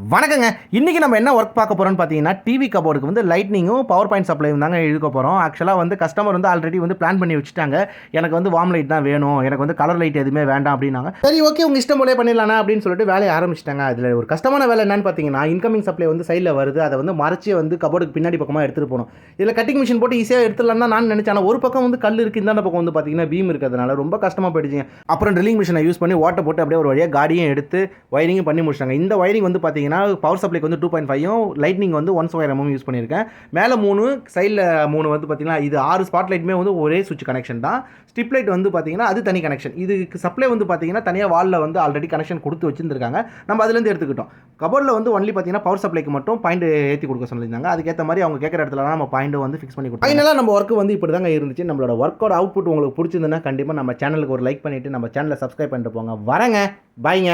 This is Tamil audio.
வணக்கங்க. இன்னைக்கு நம்ம என்ன ஒர்க் பார்க்க போறோம்னு பார்த்தீங்கன்னா, டிவி கபோர்டுக்கு வந்து லைட்னிங்கும், பவர் பாயிண்ட் சப்ளையும் தாங்க இழுக்க போறோம். ஆக்சுவலா வந்து கஸ்டமர் வந்து ஆல்ரெடி வந்து பிளான் பண்ணி வச்சுட்டாங்க. எனக்கு வந்து வார்ம் லைட் தான் வேணும். எனக்கு வந்து கலர் லைட் எதுவுமே வேண்டாம் அப்டின்னாங்க. சரி ஓகே உங்க இஷ்டம் போலயே பண்ணிடலாம்ண்ணா அப்படின்னு சொல்லிட்டு வேலைய ஆரம்பிச்சுட்டாங்க. அதில ஒரு கஷ்டமான வேலை என்னன்னு பார்த்தீங்கன்னா, இன்கமிங் சப்ளை வந்து சைட்ல வருது. அத வந்து மறைச்சு வந்து கபோர்டுக்கு பின்னாடி பக்கமா எடுத்துட்டு போணும். இதில கட்டிங் மிஷின் போட்டு ஈஸியா எடுத்துடலாம்னு தான் நான் நினைச்சேன். ஆனா ஒரு பக்கம் வந்து கல் இருக்கு. இந்தாண்ட பக்கம் வந்து பார்த்தீங்கன்னா பீம் இருக்கிறதுனால ரொம்ப கஷ்டமா போயிடுச்சுங்க. அப்புறம் ட்ரில்லிங் மிஷினை யூஸ் பண்ணி ஓட்ட போட்டு அப்படியே ஒரு வழியா காடியும் எடுத்து வயரிங்கும் பண்ணி முடிச்சிட்டாங்க. இந்த வயரிங் வந்து பார்த்தீங்கன்னா பவர் சப்ளைக்கு வந்து 2.5யும் லைட்னிங் வந்து 1 ஸ்கொயர் mm யூஸ் பண்ணியிருக்கேன். மேலே 3 சைடில் 3 வந்து பார்த்தீங்கன்னா இது 6 ஸ்பாட் லைட்டுமே வந்து ஒரே சுவிட்ச் கனெக்ஷன் தான். ஸ்ட்ரிப் லைட் வந்து பார்த்தீங்கன்னா அது தனி கனெக்ஷன். இதுக்கு சப்ளை வந்து பார்த்தீங்கன்னா தனியாக வாலில் வந்து ஆல்ரெடி கனெக்ஷன் கொடுத்து வச்சிருந்துருக்காங்க. நம்ம அதுலேருந்து எடுத்துக்கிட்டோம். கபோர்டில் வந்து ஒன்லி பார்த்தீங்கன்னா பவர் சப்ளைக்கு மட்டும் பாயிண்ட் ஏற்றி கொடுக்க சொல்லியிருந்தாங்க. அதுக்கேற்ற மாதிரி அவங்க கேட்குற இடத்துலலாம் நம்ம பாயிண்ட் வந்து ஃபிக்ஸ் பண்ணி கொடுத்தோம். ஃபைனலாக நம்ம ஒர்க் வந்து இப்படி தாங்க இருந்துச்சு. நம்மளோட ஒர்க்கோட அவுட்புட் உங்களுக்கு பிடிச்சிருந்ததுன்னா கண்டிப்பாக நம்ம சேனலுக்கு ஒரு லைக் பண்ணிவிட்டு நம்ம சேனலை சப்ஸ்கிரைப் பண்ணிட்டு போங்க. வரேங்க. பாய்ங்க.